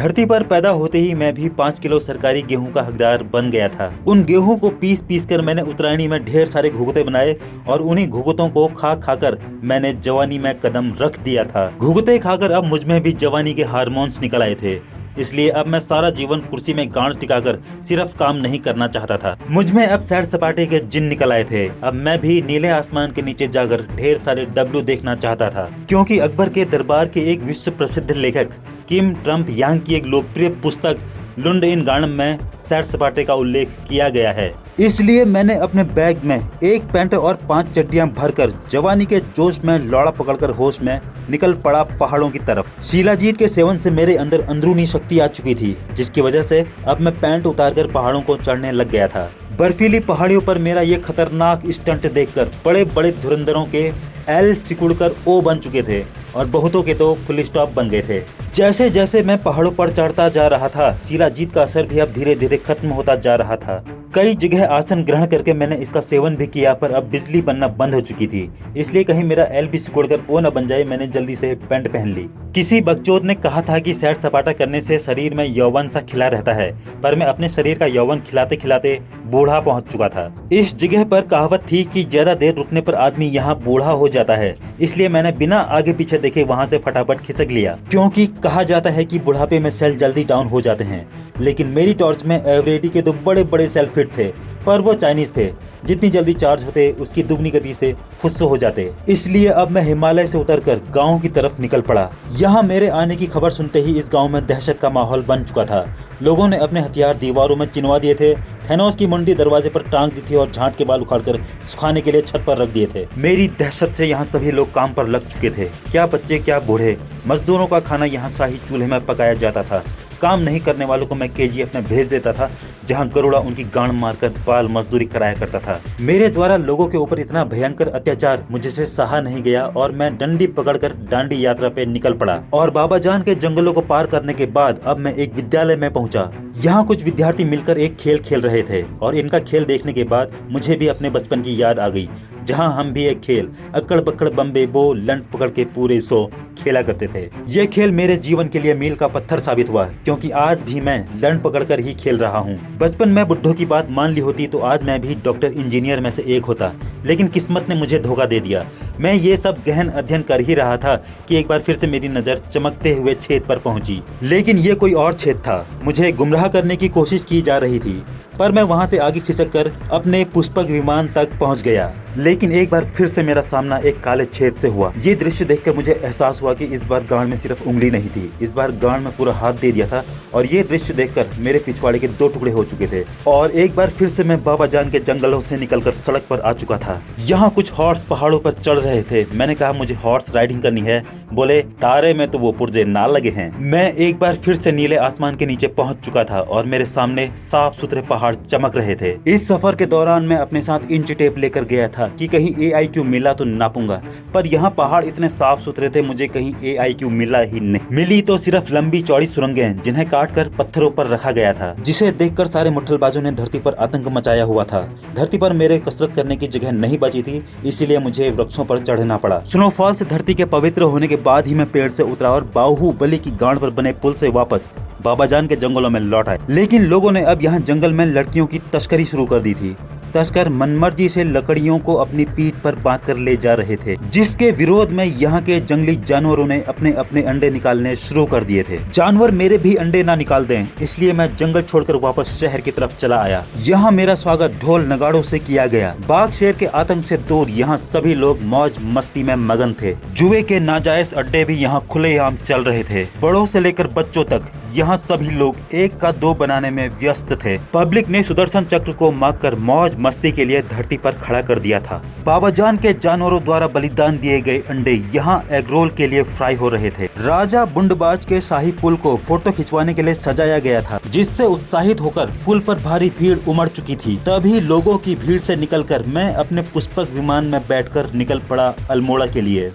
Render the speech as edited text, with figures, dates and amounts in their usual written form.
धरती पर पैदा होते ही मैं भी 5 किलो सरकारी गेहूं का हकदार बन गया था। उन गेहूं को पीस पीस कर मैंने उत्तरायणी में ढेर सारे घुघुते बनाए और उन्हीं घुघुतों को खा खाकर मैंने जवानी में कदम रख दिया था। घुघुते खाकर अब मुझ में भी जवानी के हार्मोन्स निकल आए थे। इसलिए अब मैं सारा जीवन कुर्सी में गांड टिकाकर सिर्फ काम नहीं करना चाहता था। मुझ में अब सैर सपाटे के जिन निकल आए थे। अब मैं भी नीले आसमान के नीचे जाकर ढेर सारे डब्लू देखना चाहता था, क्योंकि अकबर के दरबार के एक विश्व प्रसिद्ध लेखक किम ट्रम्प यांग की एक लोकप्रिय पुस्तक लुंड इन गार्डन में सैर सपाटे का उल्लेख किया गया है। इसलिए मैंने अपने बैग में एक पैंट और 5 चड्डियां भरकर जवानी के जोश में लौड़ा पकड़कर होश में निकल पड़ा पहाड़ों की तरफ। शिलाजीत के सेवन से मेरे अंदर अंदरूनी शक्ति आ चुकी थी, जिसकी वजह से अब मैं पैंट उतारकर पहाड़ों को चढ़ने लग गया था। बर्फीली पहाड़ियों पर मेरा ये खतरनाक स्टंट देखकर बड़े बड़े धुरंधरों के एल सिकुड़कर ओ बन चुके थे और बहुतों के तो फुल स्टॉप बन गए थे। जैसे जैसे मैं पहाड़ों पर चढ़ता जा रहा था, शिलाजीत का असर भी अब धीरे धीरे खत्म होता जा रहा था। कई जगह आसन ग्रहण करके मैंने इसका सेवन भी किया, पर अब बिजली बनना बंद हो चुकी थी। इसलिए कहीं मेरा एल भी सिकुड़कर ओ न बन जाए, मैंने जल्दी से पैंट पहन ली। किसी बकचोद ने कहा था कि सैर सपाटा करने से शरीर में यौवन सा खिला रहता है, पर मैं अपने शरीर का यौवन खिलाते खिलाते बूढ़ा पहुंच चुका था। इस जगह पर कहावत थी कि ज्यादा देर रुकने पर आदमी यहाँ बूढ़ा हो जाता है, इसलिए मैंने बिना आगे पीछे देखे वहाँ से फटाफट खिसक लिया, क्योंकि कहा जाता है कि बुढ़ापे में सेल जल्दी डाउन हो जाते हैं। लेकिन मेरी टॉर्च में एवरेडी के 2 बड़े बड़े सेल फिट थे, पर वो चाइनीज थे। जितनी जल्दी चार्ज होते उसकी दुगनी गति से फुस्सो हो जाते। इसलिए अब मैं हिमालय से उतरकर गांव की तरफ निकल पड़ा। यहाँ मेरे आने की खबर सुनते ही इस गांव में दहशत का माहौल बन चुका था। लोगों ने अपने हथियार दीवारों में चिनवा दिए थे, थैनोस की मुंडी दरवाजे पर टांग दी थी और झांट के बाल उखाड़कर सुखाने के लिए छत पर रख दिए थे। मेरी दहशत से यहाँ सभी लोग काम पर लग चुके थे, क्या बच्चे क्या बूढ़े। मजदूरों का खाना यहाँ शाही चूल्हे में पकाया जाता था। काम नहीं करने वालों को मैं केजीएफ में भेज देता था, जहां गरुड़ा उनकी गांड मारकर बाल मजदूरी कराया करता था। मेरे द्वारा लोगों के ऊपर इतना भयंकर अत्याचार मुझसे सहा नहीं गया और मैं डंडी पकड़कर दांडी यात्रा पे निकल पड़ा। और बाबा जान के जंगलों को पार करने के बाद अब मैं एक विद्यालय में पहुंचा। यहाँ कुछ विद्यार्थी मिलकर एक खेल खेल रहे थे और इनका खेल देखने के बाद मुझे भी अपने बचपन की याद आ गई, जहाँ हम भी एक खेल अक्कड़ बक्कड़ बम्बे बो लंड पकड़ के पूरे 100 खेला करते थे। ये खेल मेरे जीवन के लिए मील का पत्थर साबित हुआ, क्योंकि आज भी मैं लंड पकड़कर ही खेल रहा हूँ। बचपन में बुड्ढों की बात मान ली होती तो आज मैं भी डॉक्टर इंजीनियर में से एक होता, लेकिन किस्मत ने मुझे धोखा दे दिया। मैं ये सब गहन अध्ययन कर ही रहा था कि एक बार फिर से मेरी नजर चमकते हुए छेद पर पहुंची। लेकिन ये कोई और छेद था। मुझे गुमराह करने की कोशिश की जा रही थी, पर मैं वहां से आगे खिसक कर अपने पुष्पक विमान तक पहुंच गया। लेकिन एक बार फिर से मेरा सामना एक काले छेद से हुआ। ये दृश्य देखकर मुझे एहसास हुआ कि इस बार गांड में सिर्फ उंगली नहीं थी, इस बार गांड में पूरा हाथ दे दिया था। और ये दृश्य देखकर मेरे पिछवाड़े के 2 टुकड़े हो चुके थे और एक बार फिर से मैं बाबा जान के जंगलों से निकलकर सड़क पर आ चुका था। यहाँ कुछ हॉर्स पहाड़ों पर चढ़ रहे थे। मैंने कहा मुझे हॉर्स राइडिंग करनी है। बोले तारे में तो वो पुर्जे ना लगे हैं। मैं एक बार फिर से नीले आसमान के नीचे पहुंच चुका था और मेरे सामने साफ सुथरे पहाड़ चमक रहे थे। इस सफर के दौरान मैं अपने साथ इंच टेप लेकर गया था कि कहीं AIQ मिला तो नापूंगा, पर यहाँ पहाड़ इतने साफ सुथरे थे, मुझे कहीं AIQ मिला ही नहीं। मिली तो सिर्फ लंबी चौड़ी सुरंगें, जिन्हें काटकर पत्थरों पर रखा गया था, जिसे देखकर सारे मुठ्ठलबाजों ने धरती पर आतंक मचाया हुआ था। धरती पर मेरे कसरत करने की जगह नहीं बची थी, इसीलिए मुझे वृक्षों पर चढ़ना पड़ा। स्नोफॉल से धरती के पवित्र होने के बाद ही मैं पेड़ से उतरा और बाहुबली की गांड पर बने पुल से वापस बाबा जान के जंगलों में लौट आए। लेकिन लोगों ने अब यहाँ जंगल में लड़कियों की तस्करी शुरू कर दी थी। तस्कर मनमर्जी से लकड़ियों को अपनी पीठ पर बांध कर ले जा रहे थे, जिसके विरोध में यहाँ के जंगली जानवरों ने अपने अपने अंडे निकालने शुरू कर दिए थे। जानवर मेरे भी अंडे ना निकाल दें, इसलिए मैं जंगल छोड़कर वापस शहर की तरफ चला आया। यहाँ मेरा स्वागत ढोल नगाड़ों से किया गया। बाघ शेर के आतंक से दूर यहाँ सभी लोग मौज मस्ती में मगन थे। जुए के नाजायज अड्डे भी यहाँ खुलेआम चल रहे थे। बड़ों से लेकर बच्चों तक यहाँ सभी लोग 1 का 2 बनाने में व्यस्त थे। पब्लिक ने सुदर्शन चक्र को मांगकर मौज मस्ती के लिए धरती पर खड़ा कर दिया था। बाबा जान के जानवरों द्वारा बलिदान दिए गए अंडे यहाँ एग रोल के लिए फ्राई हो रहे थे। राजा बुंडबाज के शाही पुल को फोटो खिंचवाने के लिए सजाया गया था, जिससे उत्साहित होकर पुल पर भारी भीड़ उमड़ चुकी थी। तभी लोगों की भीड़ से निकलकर मैं अपने पुष्पक विमान में बैठकर निकल पड़ा अल्मोड़ा के लिए।